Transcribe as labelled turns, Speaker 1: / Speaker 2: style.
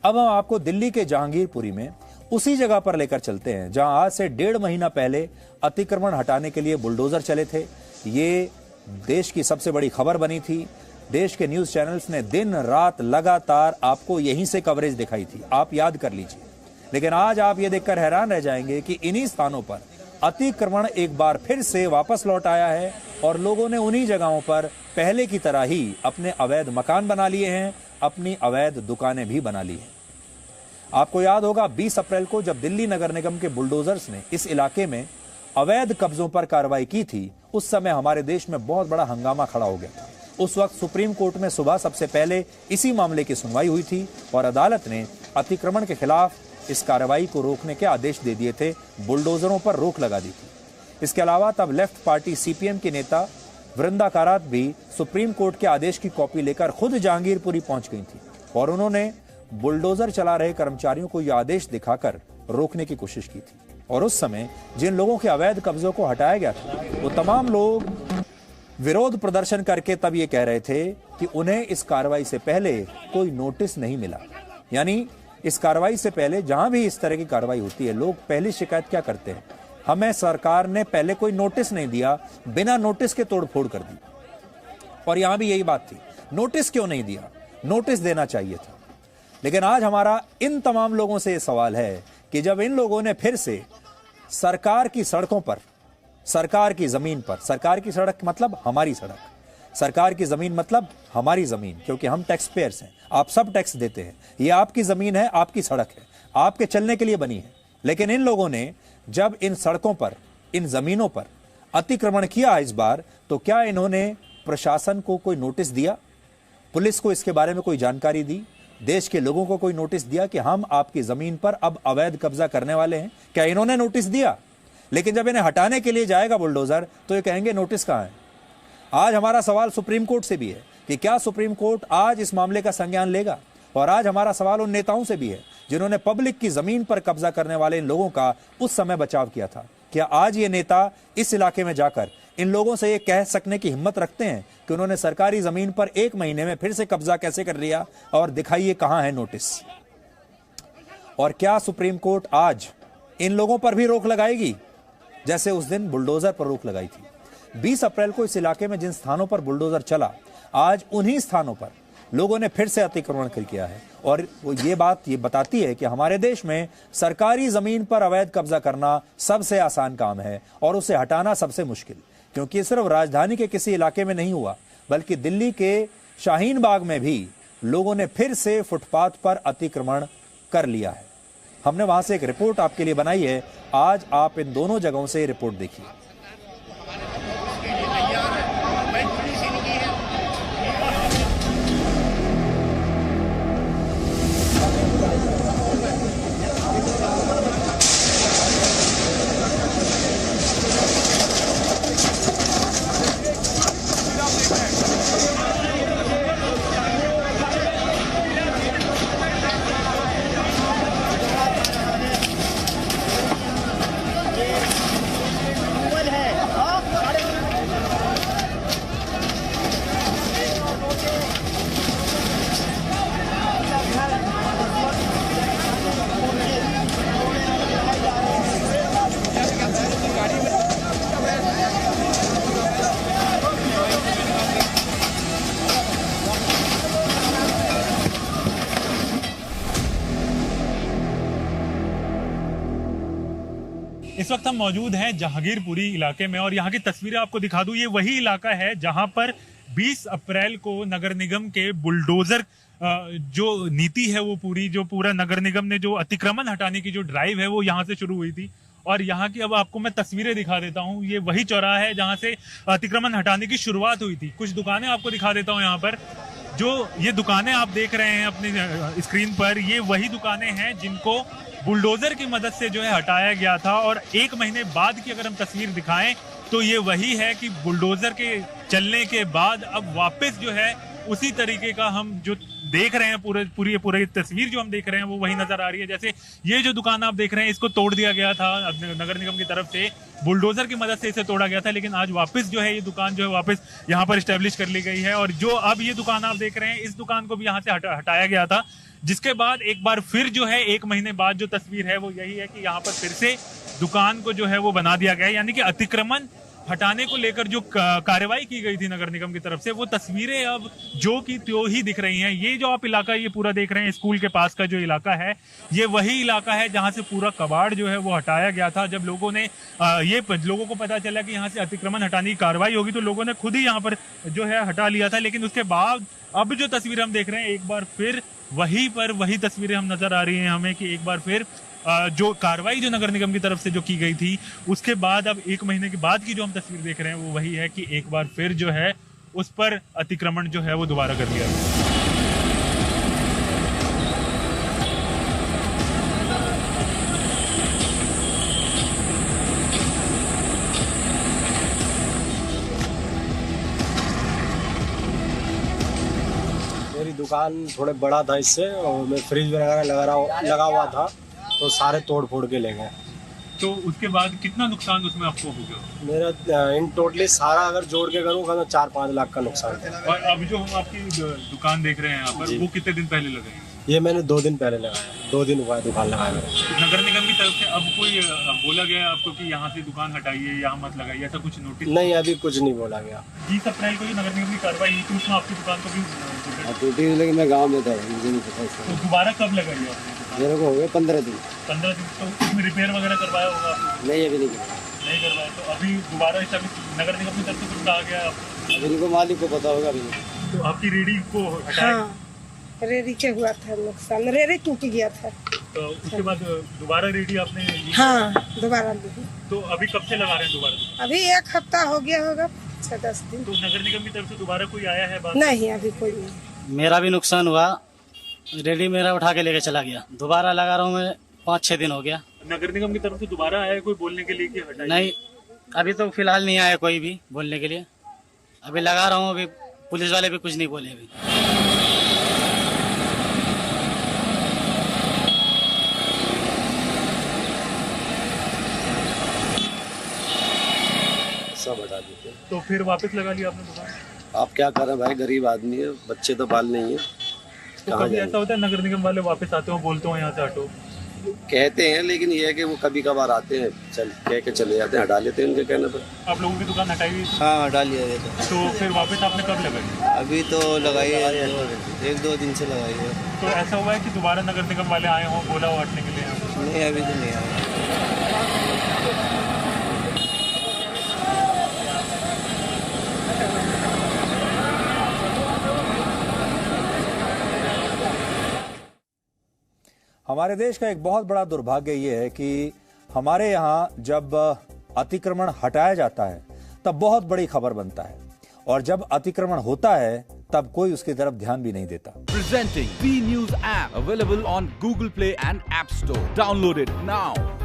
Speaker 1: अब हम आपको दिल्ली के जहांगीरपुरी में उसी जगह पर लेकर चलते हैं जहां आज से 1.5 महीना पहले अतिक्रमण हटाने के लिए बुलडोजर चले थे। ये देश की सबसे बड़ी खबर बनी थी। देश के न्यूज चैनल्स ने दिन रात लगातार आपको यहीं से कवरेज दिखाई थी, आप याद कर लीजिए। लेकिन आज आप ये देखकर हैरान रह जाएंगे कि इन्हीं स्थानों पर अतिक्रमण एक बार फिर से वापस लौट आया है और लोगों ने उन्हीं जगहों पर पहले की तरह ही अपने अवैध मकान बना लिए हैं, अपनी अवैध दुकानें भी बना ली हैं। आपको याद होगा 20 अप्रैल को जब दिल्ली नगर निगम के बुलडोजर्स ने इस इलाके में अवैध कब्जों पर कार्रवाई की थी, उस समय हमारे देश में बहुत बड़ा हंगामा खड़ा हो गया था। उस वक्त सुप्रीम कोर्ट में सुबह सबसे पहले इसी मामले की सुनवाई हुई थी और अदालत ने अतिक्रमण के खिलाफ इस कार्रवाई को रोकने के आदेश दे दिए थे, बुलडोजरों पर रोक लगा दी थी। इसके अलावा तब लेफ्ट पार्टी सीपीएम की नेता वृंदा कारात भी सुप्रीम कोर्ट के आदेश की कॉपी लेकर खुद जहांगीरपुरी पहुंच गई थी और उन्होंने बुलडोजर चला रहे कर्मचारियों को यह आदेश दिखाकर रोकने की कोशिश की थी। और उस समय जिन लोगों के अवैध कब्जों को हटाया गया था, वो तमाम लोग विरोध प्रदर्शन करके तब ये कह रहे थे कि उन्हें इस कार्रवाई से पहले कोई नोटिस नहीं मिला। यानी इस कार्रवाई से पहले जहां भी इस तरह की कार्रवाई होती है, लोग पहली शिकायत क्या करते हैं, हमें सरकार ने पहले कोई नोटिस नहीं दिया, बिना नोटिस के तोड़फोड़ कर दी। और यहां भी यही बात थी, नोटिस क्यों नहीं दिया, नोटिस देना चाहिए था। लेकिन आज हमारा इन तमाम लोगों से यह सवाल है कि जब इन लोगों ने फिर से सरकार की सड़कों पर, सरकार की जमीन पर, सरकार की सड़क मतलब हमारी सड़क, सरकार की जमीन मतलब हमारी जमीन, क्योंकि हम टैक्स पेयर्स हैं, आप सब टैक्स देते हैं, ये आपकी जमीन है, आपकी सड़क है, आपके चलने के लिए बनी है। लेकिन इन लोगों ने जब इन सड़कों पर, इन जमीनों पर अतिक्रमण किया इस बार, तो क्या इन्होंने प्रशासन को कोई नोटिस दिया, पुलिस को इसके बारे में कोई जानकारी दी, देश के लोगों को कोई नोटिस दिया कि हम आपकी जमीन पर अब अवैध कब्जा करने वाले हैं? क्या इन्होंने नोटिस दिया? लेकिन जब इन्हें हटाने के लिए जाएगा बुलडोजर तो ये कहेंगे नोटिस कहां है। आज हमारा सवाल सुप्रीम कोर्ट से भी है कि क्या सुप्रीम कोर्ट आज इस मामले का संज्ञान लेगा। और आज हमारा सवाल उन नेताओं से भी है जिन्होंने पब्लिक की जमीन पर कब्जा करने वाले इन लोगों का उस समय बचाव किया था। क्या आज ये नेता इस इलाके में जाकर इन लोगों से ये कह सकने की हिम्मत रखते हैं कि उन्होंने सरकारी जमीन पर 1 महीने में फिर से कब्जा कैसे कर लिया, और दिखाइए कहां है नोटिस। और क्या सुप्रीम कोर्ट आज इन लोगों पर भी रोक लगाएगी जैसे उस दिन बुलडोजर पर रोक लगाई थी। 20 अप्रैल को इस इलाके में जिन स्थानों पर बुलडोजर चला, आज उन्हीं स्थानों पर लोगों ने फिर से अतिक्रमण किया है। और ये बात ये बताती है कि हमारे देश में सरकारी जमीन पर अवैध कब्जा करना सबसे आसान काम है और उसे हटाना सबसे मुश्किल, क्योंकि सिर्फ राजधानी के किसी इलाके में नहीं हुआ, बल्कि दिल्ली के शाहीन बाग में भी लोगों ने फिर से फुटपाथ पर अतिक्रमण कर लिया है। हमने वहां से एक रिपोर्ट आपके लिए बनाई है, आज आप इन दोनों जगहों से रिपोर्ट देखिए।
Speaker 2: इस वक्त हम मौजूद हैं जहांगीरपुरी इलाके में और यहाँ की तस्वीरें आपको दिखा दूं। ये वही इलाका है जहां पर 20 अप्रैल को नगर निगम के बुलडोजर जो नीति है वो पूरा नगर निगम ने जो अतिक्रमण हटाने की जो ड्राइव है वो यहाँ से शुरू हुई थी। और यहाँ की अब आपको मैं तस्वीरें दिखा देता हूँ। ये वही चौराहा है जहाँ से अतिक्रमण हटाने की शुरुआत हुई थी। कुछ दुकानें आपको दिखा देता हूँ। यहाँ पर जो ये दुकानें आप देख रहे हैं अपनी स्क्रीन पर, ये वही दुकानें हैं जिनको बुलडोजर की मदद से जो है हटाया गया था। और 1 महीने बाद की अगर हम तस्वीर दिखाएं तो ये वही है कि बुलडोजर के चलने के बाद अब वापस जो है उसी तरीके का हम जो देख रहे हैं, पूरी तस्वीर जो हम देख रहे हैं वो वही नजर आ रही है। जैसे ये जो दुकान आप देख रहे हैं, इसको तोड़ दिया गया था नगर निगम की तरफ से, बुलडोजर की मदद से इसे तोड़ा गया था, लेकिन आज वापस जो है ये दुकान जो है वापस यहाँ पर स्टैब्लिश कर ली गई है। और जो अब ये दुकान आप देख रहे हैं, इस दुकान को भी यहाँ से हटाया गया था, जिसके बाद एक बार फिर जो है 1 महीने बाद जो तस्वीर है वो यही है कि यहाँ पर फिर से दुकान को जो है वो बना दिया गया है। यानी कि अतिक्रमण हटाने को लेकर जो कार्रवाई की गई थी नगर निगम की तरफ से, वो तस्वीरें अब जो की त्यों ही दिख रही हैं। ये जो आप इलाका ये पूरा देख रहे हैं, स्कूल के पास का जो इलाका है, ये वही इलाका है जहां से पूरा कबाड़ जो है वो हटाया गया था। जब लोगों ने लोगों को पता चला कि यहाँ से अतिक्रमण हटाने की कार्रवाई होगी, तो लोगों ने खुद ही यहाँ पर जो है हटा लिया था। लेकिन उसके बाद अब जो तस्वीर हम देख रहे हैं, एक बार फिर वही तस्वीरें हम नजर आ रही हैं हमें कि एक बार फिर जो कार्रवाई जो नगर निगम की तरफ से जो की गई थी, उसके बाद अब 1 महीने के बाद की जो हम तस्वीर देख रहे हैं वो वही है कि एक बार फिर जो है उस पर अतिक्रमण जो है वो दोबारा कर दिया गया।
Speaker 3: मेरी दुकान थोड़े बड़ा था इससे, और मैं फ्रिज वगैरह लगा हुआ था, तो सारे तोड़ फोड़ के ले गए।
Speaker 2: तो उसके बाद कितना नुकसान उसमें आपको हो गया?
Speaker 3: मेरा इन टोटली सारा अगर जोड़ के करूँगा तो 4-5 लाख का नुकसान था।
Speaker 2: और अब जो हम आपकी दुकान देख रहे हैं यहाँ पर, वो कितने दिन पहले लगाई?
Speaker 3: ये मैंने 2 दिन पहले लगाया, 2 दिन हुआ है दुकान लगाया मेरा।
Speaker 2: नगर निगम की तरफ से अब कोई बोला गया है आपको कि यहाँ से दुकान हटाइए, यहाँ मत लगाइए, ऐसा कुछ नोटिस?
Speaker 3: नहीं, अभी कुछ नहीं बोला गया।
Speaker 2: 30 अप्रैल को नगर निगम की कार्रवाई हुई थी, उसमें आपकी दुकान को भी
Speaker 3: टूटी, लेकिन मैं गाँव में था, मुझे नहीं पता।
Speaker 2: तो दोबारा कब लगाई आपने?
Speaker 3: मेरे को हो गए 15 दिन।
Speaker 2: 15 दिन। तो उसमें रिपेयर वगैरह करवाया होगा आपने?
Speaker 3: नहीं, अभी नहीं
Speaker 2: करवाया। तो अभी दोबारा इस नगर निगम की तरफ से कुछ कहा गया आपको?
Speaker 3: अभी इनको मालिक को पता होगा। अभी
Speaker 2: तो आपकी रेडी को हटाया?
Speaker 4: हाँ, रेडी के हुआ था नुकसान, रेडी टूट गया था।
Speaker 2: तो उसके बाद दोबारा रेडी आपने?
Speaker 4: हाँ, दोबारा ली।
Speaker 2: तो अभी कब से लगा रहे हैं दोबारा?
Speaker 4: अभी 1 हफ्ता हो गया होगा, 6-10 दिन।
Speaker 2: तो नगर निगम की तरफ से दोबारा कोई आया है?
Speaker 4: नहीं, अभी कोई नहीं।
Speaker 5: मेरा भी नुकसान हुआ, रेडी मेरा उठा के लेके चला गया। दोबारा लगा रहा हूँ मैं, 5-6 दिन हो गया।
Speaker 2: नगर निगम की तरफ से दोबारा आया है कोई बोलने के लिए कि हटाइए?
Speaker 5: नहीं, अभी तो फिलहाल नहीं आया कोई भी बोलने के लिए। अभी लगा रहा हूँ, अभी पुलिस वाले भी कुछ नहीं बोले अभी।
Speaker 3: सब हटा देते।
Speaker 2: तो फिर वापस लगा लिया आपने दुकान?
Speaker 3: आप क्या कर रहे हैं भाई, गरीब आदमी है, बच्चे तो पाल नहीं है।
Speaker 2: तो कभी ऐसा होता है नगर निगम वाले वापस आते हो, बोलते हो यहाँ से हटो?
Speaker 3: कहते हैं, लेकिन ये है कि वो कभी कभार आते हैं, कह के चले जाते हैं, हटा लेते हैं उनके कहने पर।
Speaker 2: आप लोगों की दुकान हटाई हुई?
Speaker 6: हाँ, हटा लिया ये
Speaker 2: तो फिर वापस आपने कब लगाई?
Speaker 6: अभी तो लगाई है, 1-2 दिन से लगाई है।
Speaker 2: तो ऐसा हुआ है कि दोबारा नगर निगम वाले आए हों, बोला हो हटने के लिए?
Speaker 6: नहीं, अभी तो नहीं आया।
Speaker 1: हमारे देश का एक बहुत बड़ा दुर्भाग्य ये है कि हमारे यहाँ जब अतिक्रमण हटाया जाता है तब बहुत बड़ी खबर बनता है, और जब अतिक्रमण होता है तब कोई उसकी तरफ ध्यान भी नहीं देता।
Speaker 7: Presenting B News app available on Google Play and App Store. Download it now.